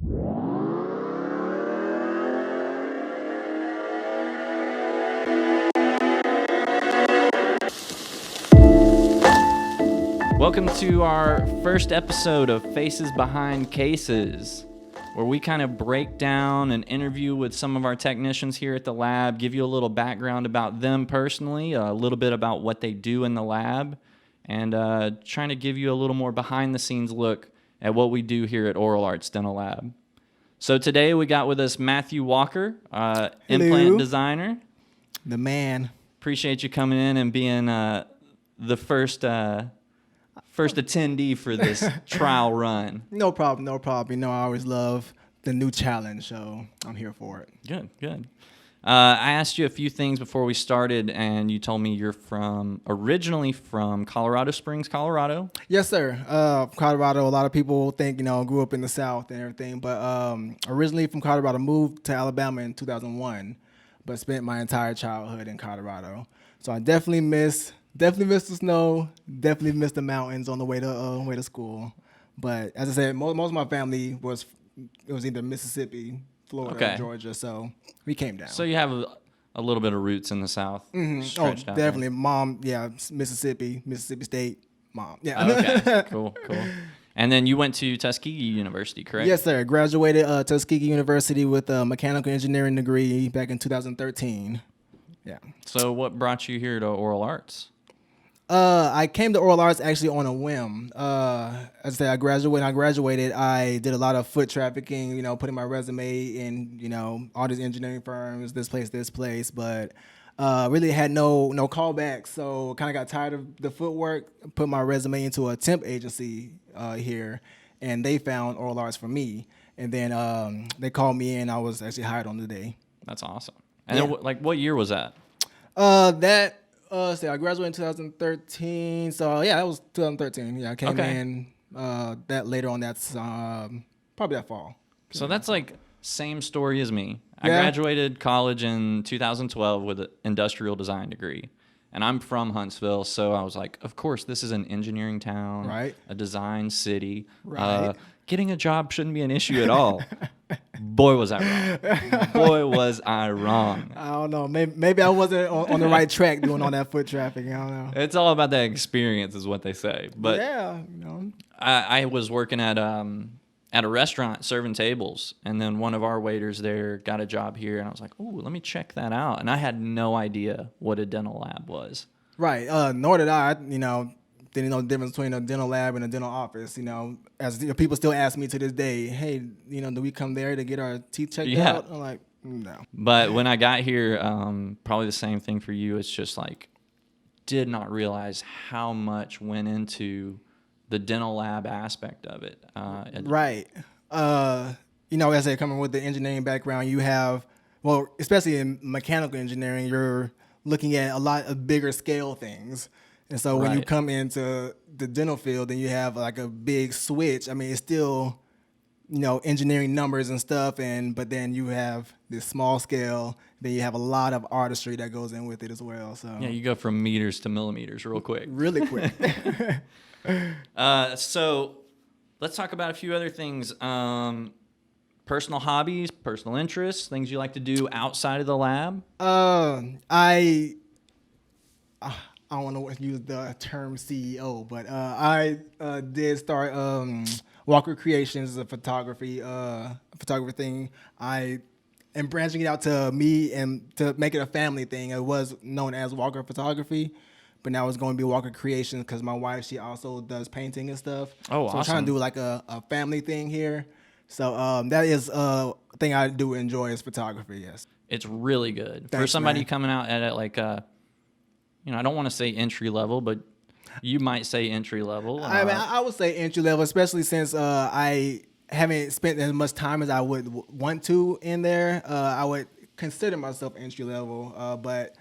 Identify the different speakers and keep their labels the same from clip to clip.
Speaker 1: Welcome to our first episode of Faces Behind Cases, where we kind of break down an interview with some of our technicians here at the lab, give you a little background about them personally, a little bit about what they do in the lab, and trying to give you a little more behind-the-scenes look at what we do here at Oral Arts Dental Lab. So today we got with us Mattheu Walker, implant designer.
Speaker 2: The man.
Speaker 1: Appreciate you coming in and being the first attendee for this trial run.
Speaker 2: No problem. You know, I always love the new challenge, so I'm here for it.
Speaker 1: Good. I asked you a few things before we started, and you told me you're originally from Colorado Springs, Colorado.
Speaker 2: Yes, sir. Colorado. A lot of people think, grew up in the South and everything, but originally from Colorado, moved to Alabama in 2001, but spent my entire childhood in Colorado. So I definitely miss the snow. Definitely miss the mountains on the way to school. But as I said, most of my family was either Mississippi, Florida, or Georgia. So we came down.
Speaker 1: So you have a little bit of roots in the South.
Speaker 2: Mm-hmm. Oh, definitely. There. Mom, Mississippi State. Mom, yeah.
Speaker 1: Okay, cool. And then you went to Tuskegee University, correct?
Speaker 2: Yes, sir. Graduated Tuskegee University with a mechanical engineering degree back in 2013. Yeah.
Speaker 1: So what brought you here to Oral Arts?
Speaker 2: I came to Oral Arts actually on a whim. As I said, I graduated, I did a lot of foot trafficking, putting my resume in, all these engineering firms, this place, but really had no callbacks. So kind of got tired of the footwork, put my resume into a temp agency here, and they found Oral Arts for me. And then they called me in. I was actually hired on the day.
Speaker 1: That's awesome. And then, what year was that?
Speaker 2: I graduated in 2013. So yeah, that was 2013. Yeah, I came in that later on. That's probably that fall.
Speaker 1: So that's like same story as me. I graduated college in 2012 with an industrial design degree. And I'm from Huntsville, so I was like, of course, this is an engineering town,
Speaker 2: right?
Speaker 1: A design city.
Speaker 2: Right.
Speaker 1: Getting a job shouldn't be an issue at all. Boy, was I wrong.
Speaker 2: I don't know. Maybe I wasn't on the right track doing all that foot trafficking. I don't know.
Speaker 1: It's all about that experience is what they say. But
Speaker 2: yeah,
Speaker 1: I was working at a restaurant serving tables, and then one of our waiters there got a job here, and I was like, "Ooh, let me check that out." And I had no idea what a dental lab was.
Speaker 2: Right. Nor did I. Didn't know the difference between a dental lab and a dental office. As people still ask me to this day, "Hey, do we come there to get our teeth checked out?" I'm like, no.
Speaker 1: But when I got here, probably the same thing for you. It's just like, did not realize how much went into the dental lab aspect of it.
Speaker 2: Right. As I say, coming with the engineering background, you have, especially in mechanical engineering, you're looking at a lot of bigger scale things. And so when you come into the dental field, then you have like a big switch. I mean, it's still, engineering numbers and stuff, but then you have this small scale. Then you have a lot of artistry that goes in with it as well. So
Speaker 1: yeah, you go from meters to millimeters real quick.
Speaker 2: Really quick.
Speaker 1: So let's talk about a few other things. Personal hobbies, personal interests, things you like to do outside of the lab.
Speaker 2: I don't want to use the term CEO, but I did start Walker Creations, a photography thing. I am branching it out to me and to make it a family thing. It was known as Walker Photography, but now it's going to be Walker Creations because my wife, she also does painting and stuff.
Speaker 1: Oh,
Speaker 2: so
Speaker 1: awesome.
Speaker 2: I'm trying to do like a family thing here. So that is a thing I do enjoy is photography, yes.
Speaker 1: It's really good.
Speaker 2: Thanks,
Speaker 1: for somebody
Speaker 2: man.
Speaker 1: coming out at it like I don't want to say entry level, but you might say entry level.
Speaker 2: I would say entry level, especially since I haven't spent as much time as I would want to in there. I would consider myself entry level, but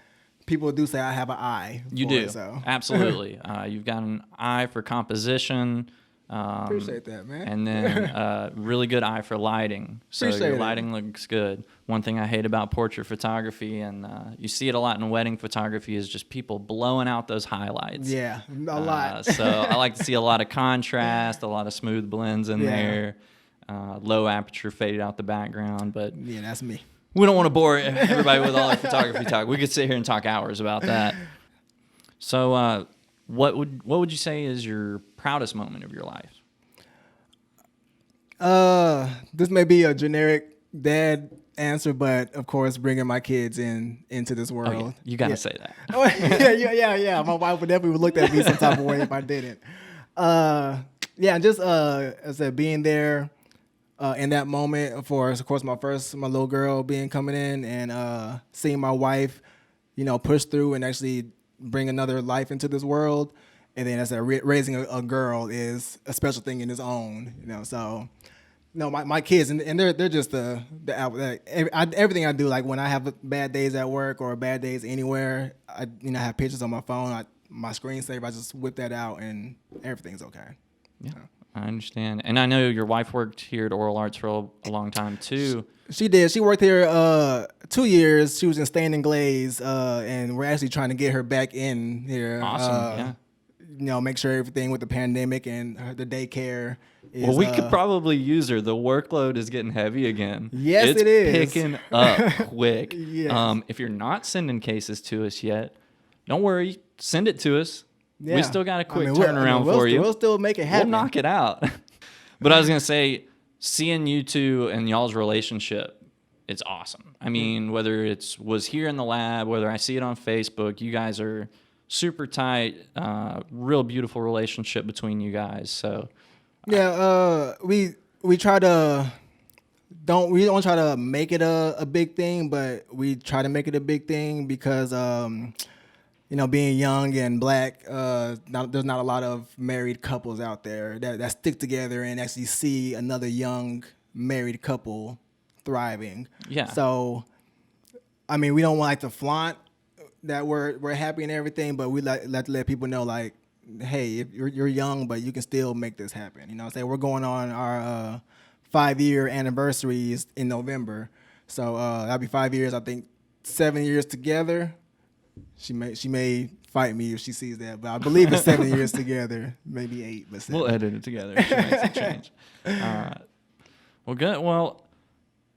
Speaker 2: people do say I have an eye.
Speaker 1: You do,
Speaker 2: so.
Speaker 1: Absolutely. You've got an eye for composition.
Speaker 2: Appreciate that, man.
Speaker 1: And then really good eye for lighting. So your lighting looks good. One thing I hate about portrait photography, and you see it a lot in wedding photography, is just people blowing out those highlights.
Speaker 2: Yeah, a lot.
Speaker 1: So I like to see a lot of contrast, a lot of smooth blends in there. low aperture faded out the background, but
Speaker 2: Yeah, that's me.
Speaker 1: we don't want to bore everybody with all our photography talk. We could sit here and talk hours about that. So, what would you say is your proudest moment of your life?
Speaker 2: This may be a generic dad answer, but of course, bringing my kids into this world.
Speaker 1: Oh, yeah. You gotta say that.
Speaker 2: Oh, yeah. My wife would definitely look at me some type of way if I didn't. Just as I said, being there in that moment for, of course, my little girl coming in and seeing my wife, push through and actually bring another life into this world. And then as I raising a girl is a special thing in its own, So, my kids and they're just everything I do. Like when I have bad days at work or bad days anywhere, I have pictures on my phone. My screensaver, I just whip that out and everything's okay.
Speaker 1: Yeah, I understand. And I know your wife worked here at Oral Arts for a long time too.
Speaker 2: She did. She worked here 2 years. She was in stain and glaze, and we're actually trying to get her back in here.
Speaker 1: Awesome. Yeah.
Speaker 2: Make sure everything with the pandemic and the daycare is...
Speaker 1: Well, we could probably use her. The workload is getting heavy again.
Speaker 2: Yes,
Speaker 1: it
Speaker 2: is.
Speaker 1: Picking up quick.
Speaker 2: Yes.
Speaker 1: If you're not sending cases to us yet, don't worry. Send it to us. Yeah. We still got a quick turnaround for you.
Speaker 2: We'll still make it happen.
Speaker 1: We'll knock it out. But I was going to say, seeing you two and y'all's relationship, it's awesome. I mean, whether was here in the lab, whether I see it on Facebook, you guys are super tight, real beautiful relationship between you guys. So
Speaker 2: yeah, we try to we don't try to make it a big thing, but we try to make it a big thing because being young and black, there's not a lot of married couples out there that stick together and actually see another young married couple thriving.
Speaker 1: Yeah.
Speaker 2: So, I mean, we don't want to flaunt that we're happy and everything, but we let people know, like, hey, if you're young, but you can still make this happen. We're going on our 5-year anniversaries in November, so that'll be 5 years. I think 7 years together. She may fight me if she sees that, but I believe it's 7 years together, maybe 8, but 7.
Speaker 1: We'll edit it together if she makes a change. Well, good. Well,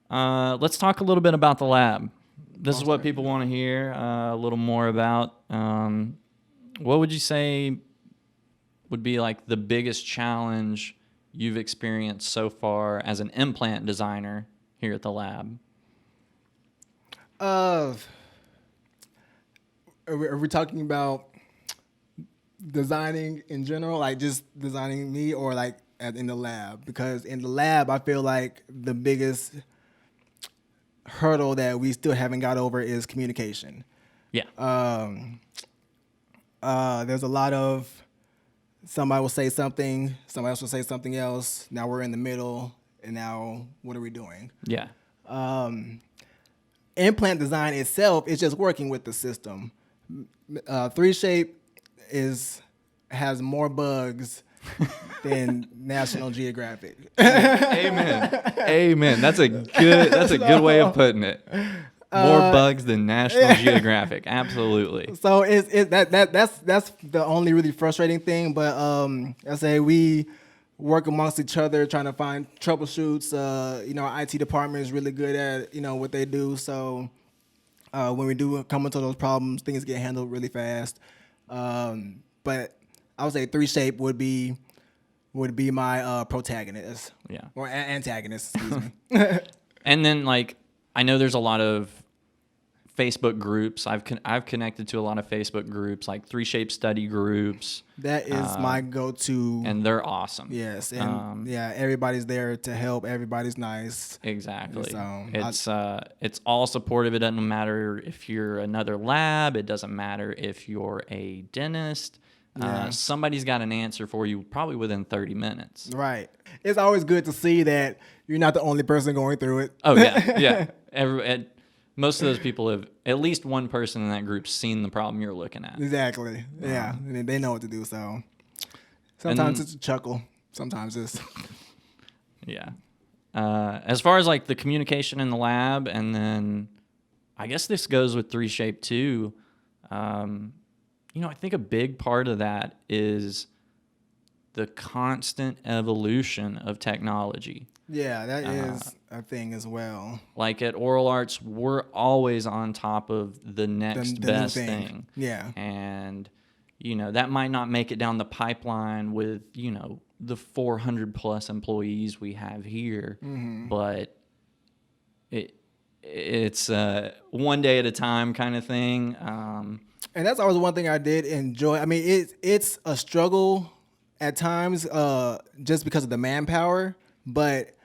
Speaker 1: let's talk a little bit about the lab. This is what people want to hear a little more about. What would you say would be like the biggest challenge you've experienced so far as an implant designer here at the lab?
Speaker 2: Are we talking about designing in general, like just designing me, or like in the lab? Because in the lab, I feel like the biggest hurdle that we still haven't got over is communication.
Speaker 1: Yeah.
Speaker 2: There's a lot of somebody will say something, somebody else will say something else. Now we're in the middle, and now what are we doing?
Speaker 1: Yeah.
Speaker 2: Implant design itself is just working with the system. 3Shape has more bugs than National Geographic.
Speaker 1: Amen. That's a good way of putting it. More bugs than National Geographic. Absolutely.
Speaker 2: So that's the only really frustrating thing. But I say we work amongst each other trying to find troubleshoots. Our IT department is really good at what they do. So when we do come into those problems, things get handled really fast. But I would say 3Shape would be my protagonist.
Speaker 1: Yeah.
Speaker 2: Or antagonist, excuse me.
Speaker 1: And then, like, I know there's a lot of Facebook groups. I've connected to a lot of Facebook groups, like 3Shape study groups.
Speaker 2: That is my go-to.
Speaker 1: And they're awesome.
Speaker 2: Yes. And everybody's there to help. Everybody's nice.
Speaker 1: Exactly.
Speaker 2: So
Speaker 1: it's all supportive. It doesn't matter if you're another lab. It doesn't matter if you're a dentist. Somebody's got an answer for you probably within 30 minutes.
Speaker 2: Right. It's always good to see that you're not the only person going through it.
Speaker 1: Oh, yeah. Yeah. Most of those people have, at least one person in that group, seen the problem you're looking at.
Speaker 2: Exactly. Yeah. And they know what to do. So sometimes it's a chuckle. Sometimes it's...
Speaker 1: Yeah. As far as like the communication in the lab, and then I guess this goes with 3Shape too. I think a big part of that is the constant evolution of technology.
Speaker 2: Yeah, that is a thing as well.
Speaker 1: Like at Oral Arts, we're always on top of the next
Speaker 2: The new
Speaker 1: best thing.
Speaker 2: Yeah.
Speaker 1: And, that might not make it down the pipeline with, the 400 plus employees we have here, but it's one day at a time kind of thing.
Speaker 2: And that's always one thing I did enjoy. I mean, it's a struggle at times just because of the manpower, but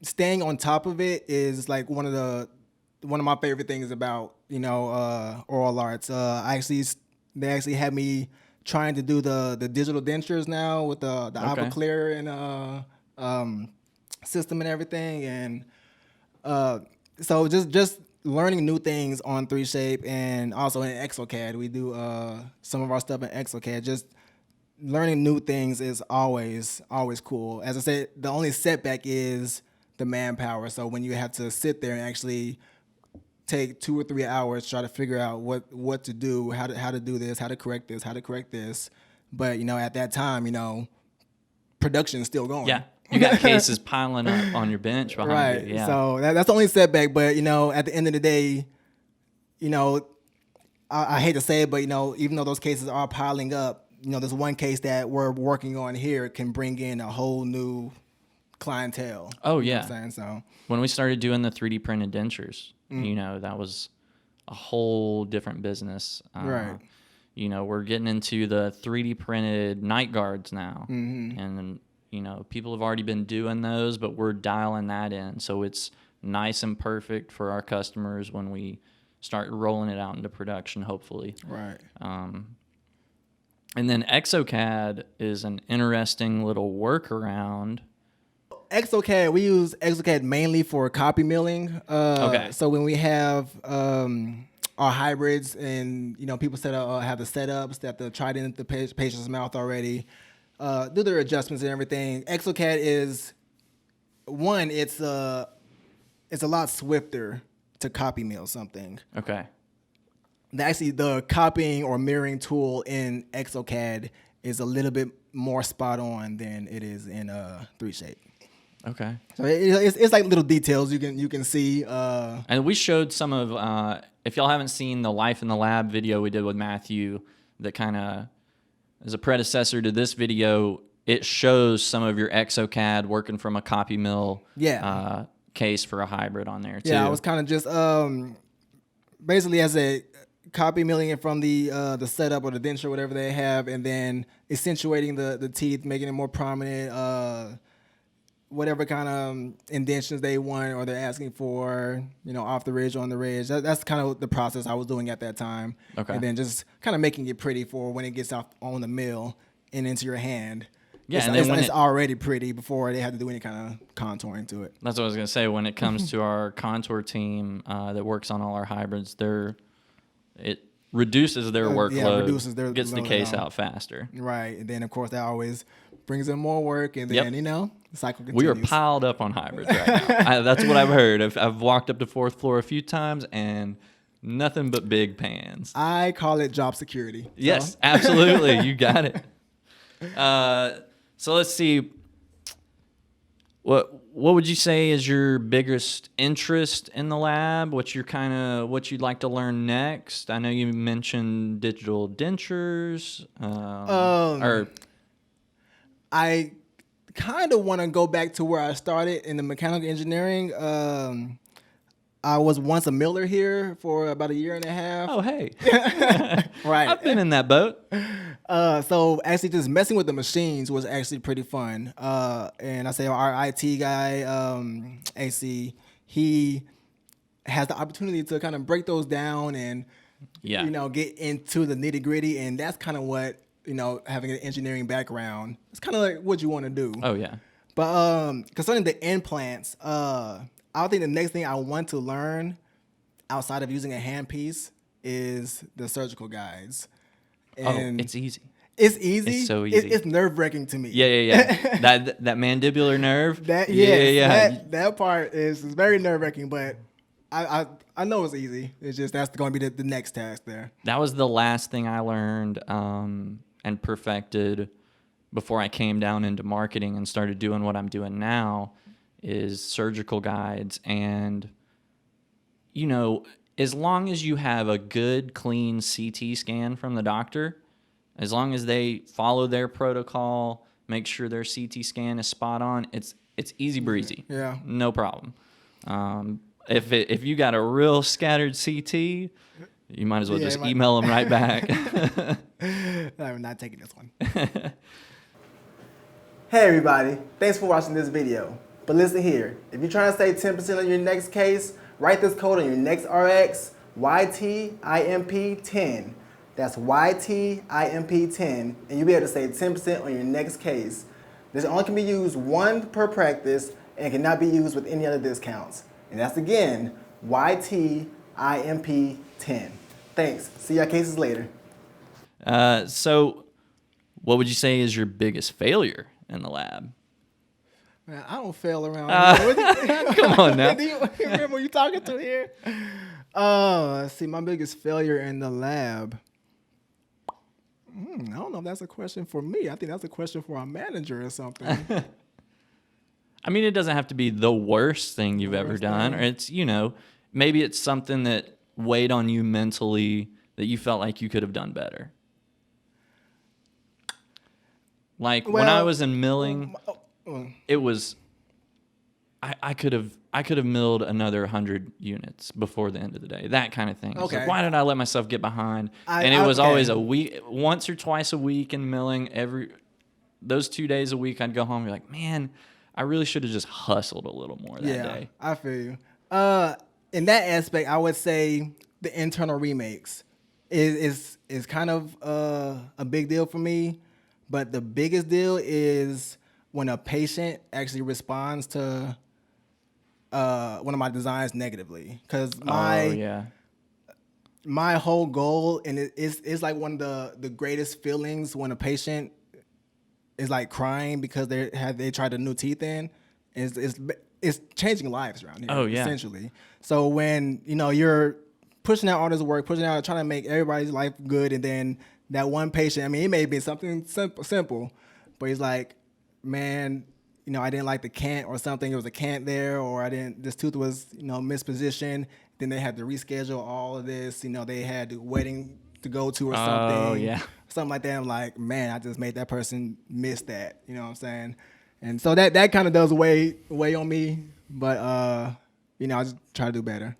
Speaker 2: staying on top of it is like one of my favorite things about Oral Arts. They actually had me trying to do the digital dentures now with the
Speaker 1: Okay.
Speaker 2: AvaClear and system and everything, and so just learning new things on 3Shape and also in ExoCAD. We do some of our stuff in ExoCAD. Just learning new things is always cool. As I said, the only setback is the manpower. So when you have to sit there and actually take 2 or 3 hours to try to figure out what to do, how to do this, how to correct this. But at that time, production is still going.
Speaker 1: Yeah. You got cases piling up on your bench behind
Speaker 2: Right.
Speaker 1: you. Yeah.
Speaker 2: So that's the only setback. But at the end of the day, I hate to say it, but even though those cases are piling up, this one case that we're working on here can bring in a whole new clientele.
Speaker 1: Oh,
Speaker 2: You know
Speaker 1: yeah.
Speaker 2: what I'm saying? So
Speaker 1: When we started doing the 3D printed dentures, that was a whole different business.
Speaker 2: Right.
Speaker 1: We're getting into the 3D printed night guards now. And, people have already been doing those, but we're dialing that in. So it's nice and perfect for our customers when we start rolling it out into production, hopefully.
Speaker 2: right.
Speaker 1: And then ExoCAD is an interesting little workaround.
Speaker 2: ExoCAD, we use ExoCAD mainly for copy milling.
Speaker 1: Okay.
Speaker 2: So when we have our hybrids and people have the setups that they've tried in the patient's mouth already, do their adjustments and everything. ExoCAD is it's a lot swifter to copy mill something.
Speaker 1: Okay.
Speaker 2: Actually, the copying or mirroring tool in ExoCAD is a little bit more spot on than it is in 3Shape.
Speaker 1: Okay.
Speaker 2: So it's like little details you can see.
Speaker 1: And we showed some of, if y'all haven't seen the Life in the Lab video we did with Mattheu, that kind of is a predecessor to this video. It shows some of your ExoCAD working from a copy mill case for a hybrid on there too.
Speaker 2: Yeah, I was kind of just basically as a copy milling it from the setup or the denture, whatever they have, and then accentuating the teeth, making it more prominent. Whatever kind of indentions they want or they're asking for, off the ridge or on the ridge. That's kind of the process I was doing at that time.
Speaker 1: Okay.
Speaker 2: And then just kind of making it pretty for when it gets off on the mill and into your hand.
Speaker 1: Yeah,
Speaker 2: it's,
Speaker 1: and then
Speaker 2: it's,
Speaker 1: when
Speaker 2: it's
Speaker 1: it-
Speaker 2: already pretty before they had to do any kind of contouring to it.
Speaker 1: That's what I was going to say. When it comes to our contour team that works on all our hybrids, it reduces their workload,
Speaker 2: reduces their
Speaker 1: gets the
Speaker 2: load
Speaker 1: case
Speaker 2: down.
Speaker 1: out faster.
Speaker 2: Right. And then, of course, that always brings in more work. And then, the cycle
Speaker 1: We
Speaker 2: continues.
Speaker 1: are piled up on hybrids right now. That's what I've heard. I've walked up to 4th floor a few times and nothing but big pans.
Speaker 2: I call it job security.
Speaker 1: Yes, absolutely. You got it. So let's see. What would you say is your biggest interest in the lab? What you'd like to learn next? I know you mentioned digital dentures.
Speaker 2: I kind of want to go back to where I started in the mechanical engineering. I was once a miller here for about a year and a half.
Speaker 1: Oh, hey.
Speaker 2: Right.
Speaker 1: I've been in that boat.
Speaker 2: So actually just messing with the machines was actually pretty fun. And I say our IT guy, AC, he has the opportunity to kind of break those down and, get into the nitty gritty. And that's kind of what, having an engineering background, it's kind of like what you want to do.
Speaker 1: Oh, yeah.
Speaker 2: But concerning the implants, I think the next thing I want to learn outside of using a handpiece is the surgical guides. And
Speaker 1: it's easy.
Speaker 2: It's easy.
Speaker 1: It's so easy.
Speaker 2: It's nerve-wracking to me.
Speaker 1: Yeah. that mandibular nerve.
Speaker 2: That part is very nerve-wracking, but I know it's easy. It's just that's going to be the next task there.
Speaker 1: That was the last thing I learned and perfected before I came down into marketing and started doing what I'm doing now is surgical guides. And, as long as you have a good, clean CT scan from the doctor, as long as they follow their protocol, make sure their CT scan is spot on, it's easy breezy.
Speaker 2: Yeah.
Speaker 1: No problem. If you got a real scattered CT, you might as well just email them right back.
Speaker 2: I'm not taking this one. Hey everybody, thanks for watching this video. But listen here, if you're trying to save 10% on your next case, write this code on your next RX, YTIMP10. That's YTIMP10, and you'll be able to save 10% on your next case. This only can be used one per practice and cannot be used with any other discounts. And that's again, YTIMP10. Thanks. See your cases later.
Speaker 1: So what would you say is your biggest failure in the lab?
Speaker 2: Man, I don't fail around here.
Speaker 1: Come on now.
Speaker 2: Do you remember who you talking to here? See, my biggest failure in the lab. I don't know if that's a question for me. I think that's a question for our manager or something.
Speaker 1: I mean, it doesn't have to be the worst thing you've ever done. Or it's, maybe it's something that weighed on you mentally that you felt like you could have done better. Like when I was in milling, it was, I could have milled another 100 units before the end of the day. That kind of thing.
Speaker 2: Okay.
Speaker 1: Like, why did I let myself get behind? And it was always a week, once or twice a week in milling. Those 2 days a week, I'd go home and be like, man, I really should have just hustled a little more that day.
Speaker 2: I feel you. In that aspect, I would say the internal remakes is kind of a big deal for me. But the biggest deal is when a patient actually responds to one of my designs negatively. Because my whole goal, and it's like one of the greatest feelings when a patient is like crying because they tried the new teeth in. It's changing lives around here, essentially. So when you're pushing out all this work, trying to make everybody's life good, and then that one patient, I mean, it may be something simple, but he's like, man, I didn't like the cant or something. It was a cant there, or this tooth was, mispositioned. Then they had to reschedule all of this. They had the wedding to go to or something.
Speaker 1: Oh, yeah.
Speaker 2: Something like that. I'm like, man, I just made that person miss that. You know what I'm saying? And so that kind of does weigh on me. But, I just try to do better.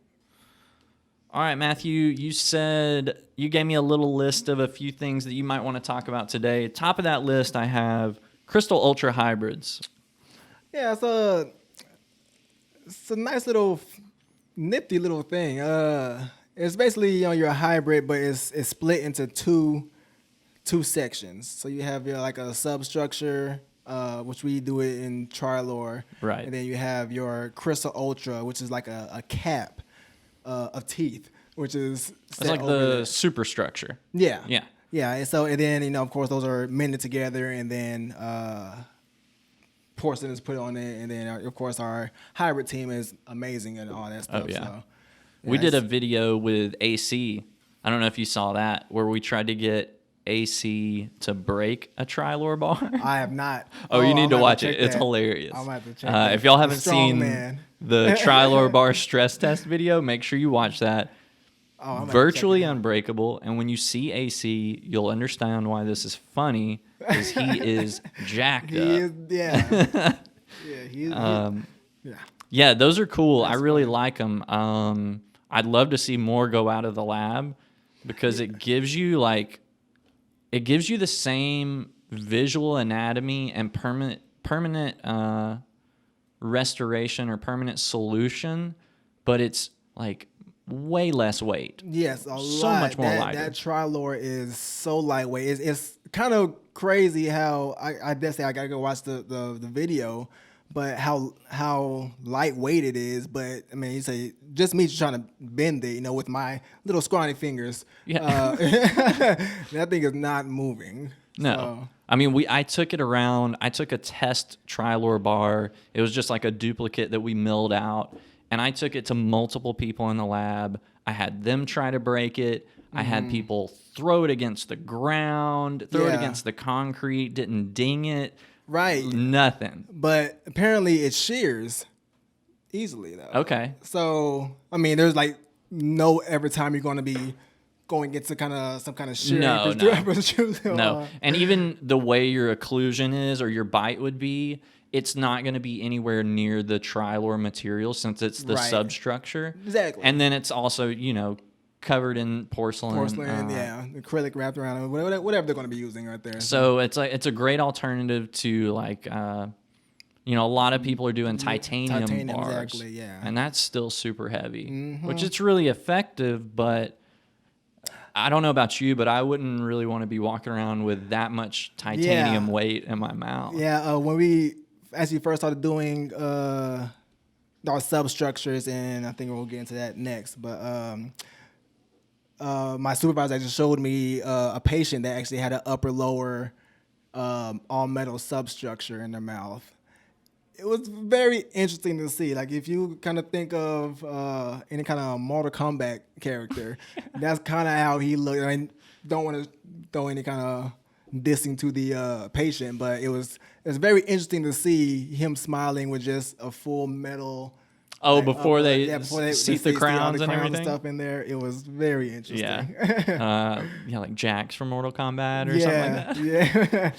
Speaker 1: All right, Matthew, you said you gave me a little list of a few things that you might want to talk about today. Top of that list, I have Crystal Ultra Hybrids.
Speaker 2: Yeah, it's a nice little nifty little thing. It's basically your hybrid, but it's split into two sections. So you have your like a substructure, which we do it in Trilor,
Speaker 1: right?
Speaker 2: And then you have your Crystal Ultra, which is like a cap of teeth, which is
Speaker 1: it's like the superstructure.
Speaker 2: Yeah. And so and then of course those are mended together, and then porcelain is put on it, and then of course our hybrid team is amazing and all that stuff.
Speaker 1: Oh, yeah.
Speaker 2: So,
Speaker 1: we did a video with AC. I don't know if you saw that, where we tried to get AC to break a Trilor bar.
Speaker 2: I have not.
Speaker 1: You need to watch it. It's hilarious.
Speaker 2: I'm gonna have to check that.
Speaker 1: If y'all haven't seen
Speaker 2: man.
Speaker 1: the Trilor bar stress test video, make sure you watch that. Virtually unbreakable. And when you see AC, you'll understand why this is funny, because he is jacked up. Yeah, those are cool. That's I really like them. I'd love to see more go out of the lab, because it gives you the same visual anatomy and permanent restoration or permanent solution, but it's like way less weight.
Speaker 2: Yes,
Speaker 1: so much more lighter.
Speaker 2: That Trilor is so lightweight. It's kind of crazy how I did say I gotta go watch the video, but how lightweight it is. But I mean, you say just me trying to bend it, with my little scrawny fingers. Yeah, that thing is not moving.
Speaker 1: No.
Speaker 2: So.
Speaker 1: I mean, I took it around. I took a test Trilor bar. It was just like a duplicate that we milled out, and I took it to multiple people in the lab. I had them try to break it. I had people throw it against the ground, throw it against the concrete, didn't ding it.
Speaker 2: Right.
Speaker 1: Nothing.
Speaker 2: But apparently it shears. easily though.
Speaker 1: Okay.
Speaker 2: So I mean, there's like no every time you're going to be going into kind of some kind of shearing procedure.
Speaker 1: No. And even the way your occlusion is or your bite would be, it's not going to be anywhere near the Trilor material since it's the substructure.
Speaker 2: Exactly.
Speaker 1: And then it's also, you know, covered in porcelain.
Speaker 2: Acrylic wrapped around it, whatever they're going to be using right there.
Speaker 1: So it's a great alternative to like, you know, a lot of people are doing titanium bars.
Speaker 2: Exactly, yeah.
Speaker 1: And that's still super heavy, which it's really effective, but I don't know about you, but I wouldn't really want to be walking around with that much titanium weight in my mouth.
Speaker 2: Yeah, when we actually first started doing our substructures, and I think we'll get into that next, but my supervisor just showed me a patient that actually had an upper-lower all-metal substructure in their mouth. It was very interesting to see. Like, if you kind of think of any kind of Mortal Kombat character, that's kind of how he looked. I mean, don't want to throw any kind of dissing to the patient, but it was very interesting to see him smiling with just a full metal.
Speaker 1: Oh, like, before they seat the crowns and everything?
Speaker 2: Stuff in there. It was very interesting.
Speaker 1: Yeah. Like Jax from Mortal Kombat or something like that.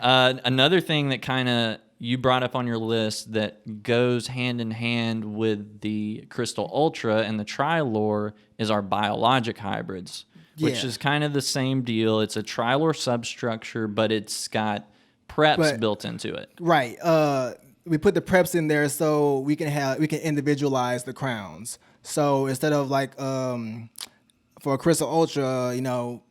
Speaker 2: Yeah.
Speaker 1: Another thing that kind of you brought up on your list that goes hand in hand with the Crystal Ultra and the Trilor is our BioLogic Hybrids, which is kind of the same deal. It's a Trilor substructure, but it's got preps built into it.
Speaker 2: Right. We put the preps in there so we can individualize the crowns. So instead of like for a Crystal Ultra, you know,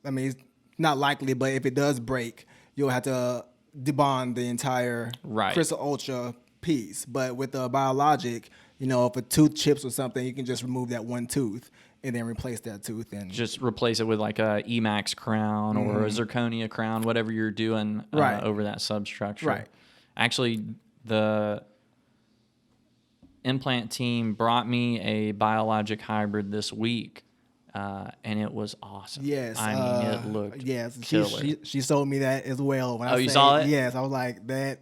Speaker 2: I mean, it's not likely, but if it does break, you'll have to debond the entire Crystal Ultra piece. But with the BioLogic, you know, if a tooth chips or something, you can just remove that one tooth and then replace that tooth and
Speaker 1: just replace it with like a Emax crown or a zirconia crown, whatever you're doing over that substructure.
Speaker 2: Right.
Speaker 1: Actually, the Implant team brought me a BioLogic Hybrid this week. And it was awesome.
Speaker 2: Yes.
Speaker 1: I mean, it looked killer.
Speaker 2: She sold me that as well.
Speaker 1: You saw it?
Speaker 2: Yes. I was like, that.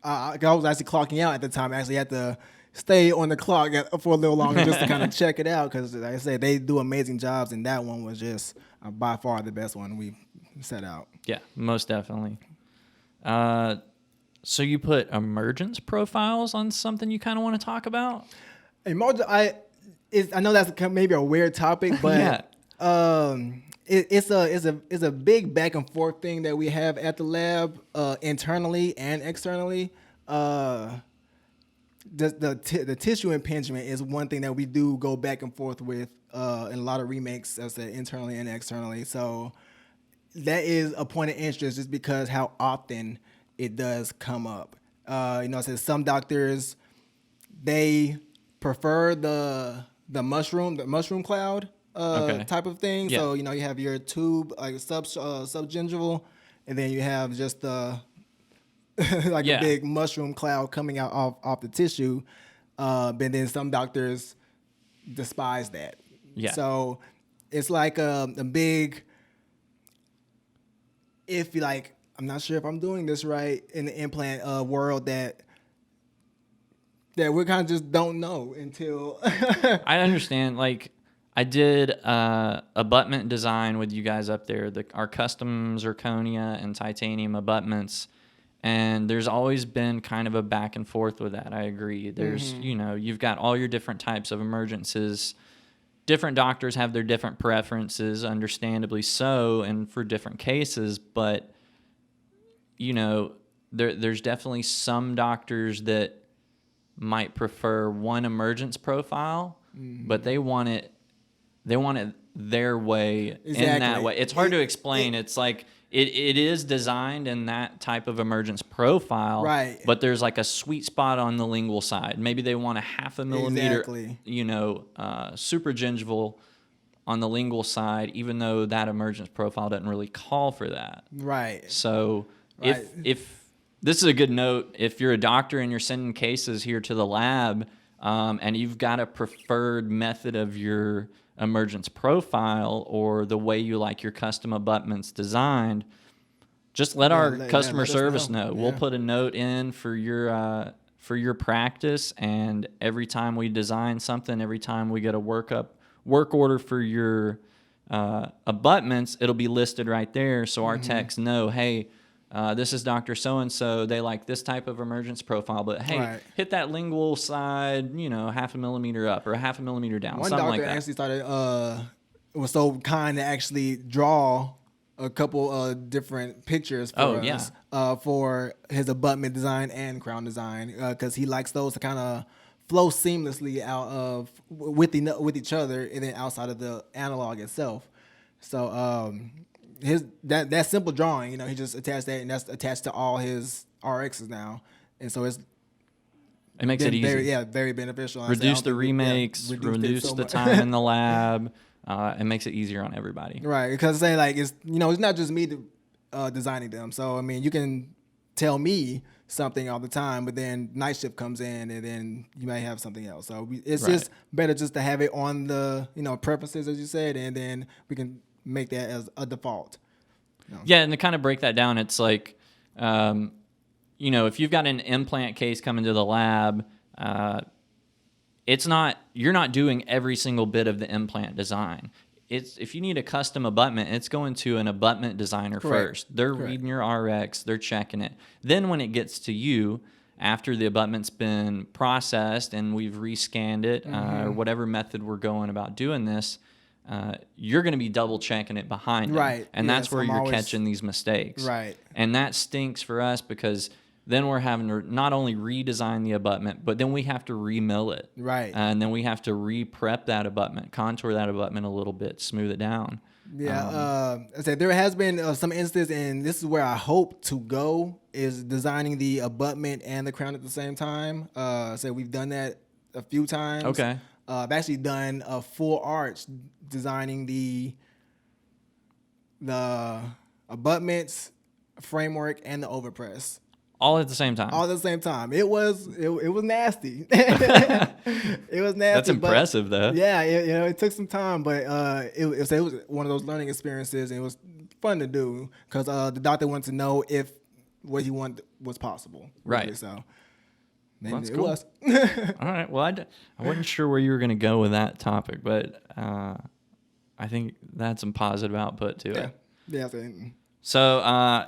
Speaker 2: I was actually clocking out at the time. I actually had to stay on the clock for a little longer just to kind of check it out because, like I said, they do amazing jobs, and that one was just by far the best one we set out.
Speaker 1: Yeah, most definitely. So you put emergence profiles on something you kind of want to talk about?
Speaker 2: I know that's maybe a weird topic, but it's a big back and forth thing that we have at the lab, internally and externally. The tissue impingement is one thing that we do go back and forth with in a lot of remakes, as I said, internally and externally. So that is a point of interest just because how often it does come up. You know, I said some doctors, they prefer the mushroom cloud type of thing. Yeah. So, you know, you have your tube, like subgingival, and then you have just the a big mushroom cloud coming out off the tissue. But then some doctors despise that.
Speaker 1: Yeah.
Speaker 2: So it's like a big, if you like, I'm not sure if I'm doing this right in the implant world that we kind of just don't know until.
Speaker 1: I understand. Like, I did a abutment design with you guys up there, our custom zirconia and titanium abutments, and there's always been kind of a back and forth with that. I agree. There's, you know, you've got all your different types of emergences. Different doctors have their different preferences, understandably so, and for different cases, but, you know, there's definitely some doctors that might prefer one emergence profile, but they want it their way. In that way. It's hard to explain. It's like it is designed in that type of emergence profile,
Speaker 2: right?
Speaker 1: But there's like a sweet spot on the lingual side. Maybe they want a 0.5 millimeter, you know, supragingival on the lingual side, even though that emergence profile doesn't really call for that.
Speaker 2: Right.
Speaker 1: So if this is a good note, if you're a doctor and you're sending cases here to the lab, and you've got a preferred method of your emergence profile or the way you like your custom abutments designed, just let our customer service know.
Speaker 2: Yeah.
Speaker 1: We'll put a note in for for your practice, and every time we design something, every time we get a work order for your abutments, it'll be listed right there, so our techs know, hey, this is Dr. So-and-so, they like this type of emergence profile, but hey, hit that lingual side, 0.5 millimeter up or 0.5 millimeter down,
Speaker 2: One
Speaker 1: something
Speaker 2: doctor
Speaker 1: like that.
Speaker 2: actually started, was so kind to actually draw a couple different pictures for us for his abutment design and crown design, because he likes those to kind of flow seamlessly out of with each other and then outside of the analog itself. So that simple drawing, he just attached that, and that's attached to all his RXs now, and so it
Speaker 1: makes it easy.
Speaker 2: Very beneficial.
Speaker 1: Reduce the remakes, reduce the time in the lab. It makes it easier on everybody.
Speaker 2: Right, because it's not just me designing them. So I mean, you can tell me something all the time, but then night shift comes in, and then you might have something else. So it's just better just to have it on the preferences, as you said, and then we can make that as a default.
Speaker 1: Yeah, and to kind of break that down, it's like, if you've got an implant case coming to the lab, you're not doing every single bit of the implant design. If you need a custom abutment, it's going to an abutment designer first. They're reading your RX, they're checking it. Then when it gets to you, after the abutment's been processed and we've rescanned it, or whatever method we're going about doing this, you're going to be double checking it behind them. And that's where you're catching these mistakes.
Speaker 2: Right.
Speaker 1: And that stinks for us, because then we're having to not only redesign the abutment, but then we have to remill it.
Speaker 2: Right.
Speaker 1: And then we have to re-prep that abutment, contour that abutment a little bit, smooth it down.
Speaker 2: Yeah. I said there has been some instances, and this is where I hope to go, is designing the abutment and the crown at the same time. So we've done that a few times.
Speaker 1: Okay.
Speaker 2: I've actually done a full arch designing the abutments, framework, and the overpress.
Speaker 1: All at the same time.
Speaker 2: All at the same time. It was nasty. It was nasty.
Speaker 1: That's impressive, though.
Speaker 2: Yeah, it took some time, but it was one of those learning experiences, and it was fun to do, because the doctor wanted to know if what he wanted was possible.
Speaker 1: Right.
Speaker 2: Really, so
Speaker 1: that's
Speaker 2: it
Speaker 1: cool.
Speaker 2: was.
Speaker 1: All right. Well, I wasn't sure where you were going to go with that topic, but I think that's some positive output to it.
Speaker 2: Yeah.
Speaker 1: So I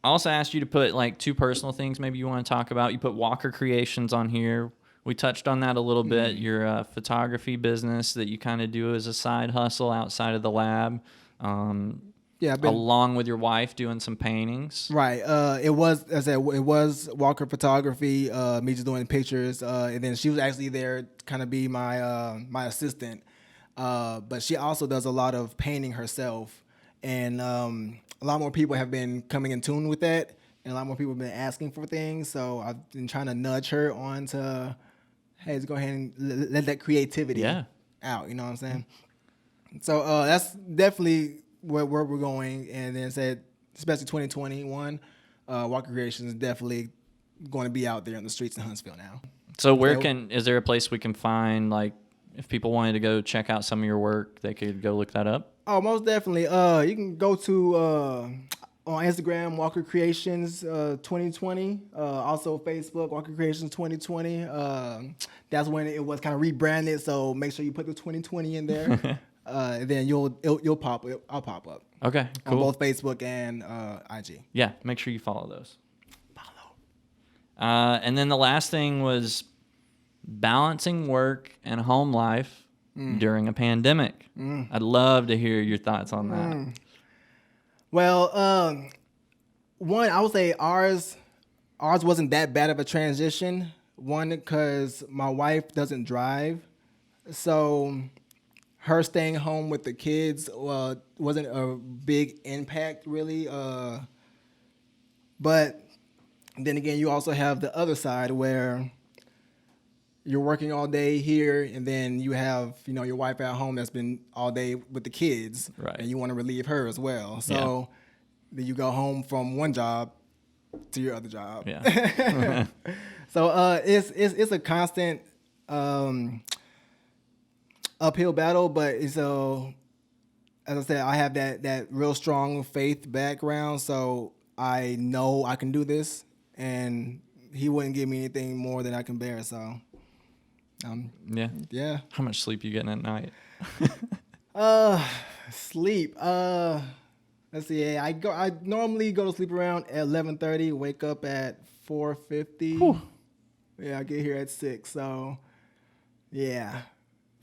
Speaker 1: also asked you to put like 2 personal things maybe you want to talk about. You put Walker Creations on here. We touched on that a little bit. Your photography business that you kind of do as a side hustle outside of the lab. Along with your wife doing some paintings.
Speaker 2: Right. It was Walker Photography, me just doing pictures, and then she was actually there to kind of be my assistant. But she also does a lot of painting herself, and a lot more people have been coming in tune with that, and a lot more people have been asking for things. So I've been trying to nudge her on to, hey, let's go ahead and let that creativity out. You know what I'm saying? So that's definitely where we're going. And then said, especially 2021, Walker Creations is definitely going to be out there in the streets in Huntsville now.
Speaker 1: So is there a place we can find, like, if people wanted to go check out some of your work, they could go look that up?
Speaker 2: Oh, most definitely. You can go to on Instagram, Walker Creations 2020. Also Facebook, Walker Creations 2020. That's when it was kind of rebranded. So make sure you put the 2020 in there. Then you'll pop. I'll pop up.
Speaker 1: Okay, cool.
Speaker 2: On both Facebook and IG.
Speaker 1: Yeah, make sure you follow those. And then the last thing was balancing work and home life during a pandemic. I'd love to hear your thoughts on that.
Speaker 2: Well, one, I would say ours wasn't that bad of a transition. One, because my wife doesn't drive, so her staying home with the kids wasn't a big impact, really. But then again, you also have the other side where you're working all day here, and then you have, your wife at home that's been all day with the kids,
Speaker 1: right,
Speaker 2: and you want to relieve her as well. So then you go home from one job to your other job.
Speaker 1: Yeah.
Speaker 2: So it's a constant uphill battle, but as I said, I have that real strong faith background, so I know I can do this, and he wouldn't give me anything more than I can bear. So,
Speaker 1: Yeah.
Speaker 2: yeah.
Speaker 1: How much sleep you getting at night?
Speaker 2: Sleep. Let's see. Yeah, I normally go to sleep around 11:30. Wake up at 4:50.
Speaker 1: Whew.
Speaker 2: Yeah, I get here at 6. So, yeah,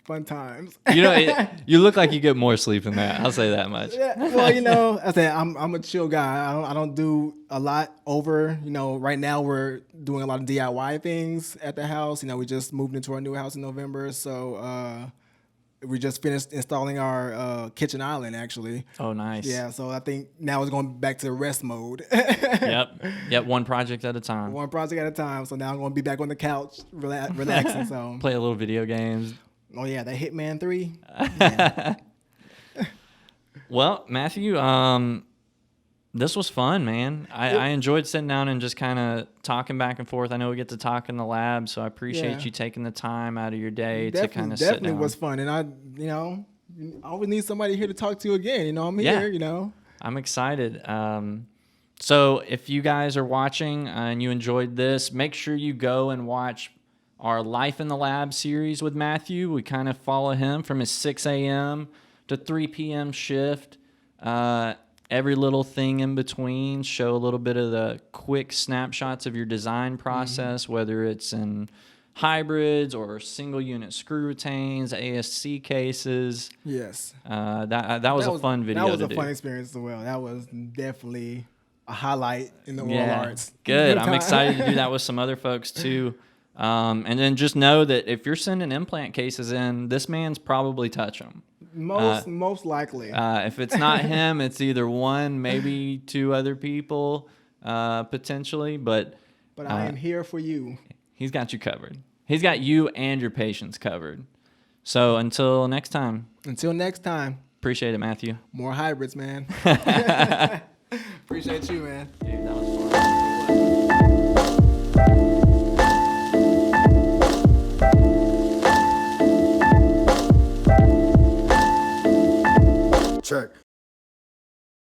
Speaker 2: fun times.
Speaker 1: You look like you get more sleep than that. I'll say that much.
Speaker 2: Yeah, well, I said I'm a chill guy. I don't do a lot over. Right now we're doing a lot of DIY things at the house. We just moved into our new house in November, so we just finished installing our kitchen island, actually.
Speaker 1: Oh, nice.
Speaker 2: Yeah, so I think now it's going back to rest mode.
Speaker 1: Yep. One project at a time.
Speaker 2: One project at a time. So now I'm going to be back on the couch, relaxing. So
Speaker 1: Play a little video games.
Speaker 2: Oh yeah, that Hitman 3.
Speaker 1: Yeah. Well, Matthew, this was fun, man. I enjoyed sitting down and just kind of talking back and forth. I know we get to talk in the lab, so I appreciate you taking the time out of your day to kind of sit down.
Speaker 2: Definitely was fun, and I always need somebody here to talk to again. I'm here.
Speaker 1: I'm excited. So if you guys are watching and you enjoyed this, make sure you go and watch our Life in the Lab series with Matthew. We kind of follow him from his 6 a.m. to 3 p.m. shift. Every little thing in between, show a little bit of the quick snapshots of your design process, whether it's in hybrids or single unit screw retains, ASC cases.
Speaker 2: Yes.
Speaker 1: That was a fun video.
Speaker 2: That was a fun experience as well. That was definitely a highlight in the oral arts.
Speaker 1: Good. I'm excited to do that with some other folks too. And then just know that if you're sending implant cases in, this man's probably touch them.
Speaker 2: Most likely.
Speaker 1: If it's not him, it's either one, maybe 2 other people, potentially. But
Speaker 2: I am here for you.
Speaker 1: He's got you covered. He's got you and your patients covered. So until next time.
Speaker 2: Appreciate
Speaker 1: it, Matthew.
Speaker 2: More hybrids, man. Appreciate you, man.
Speaker 1: Dude, that was fun.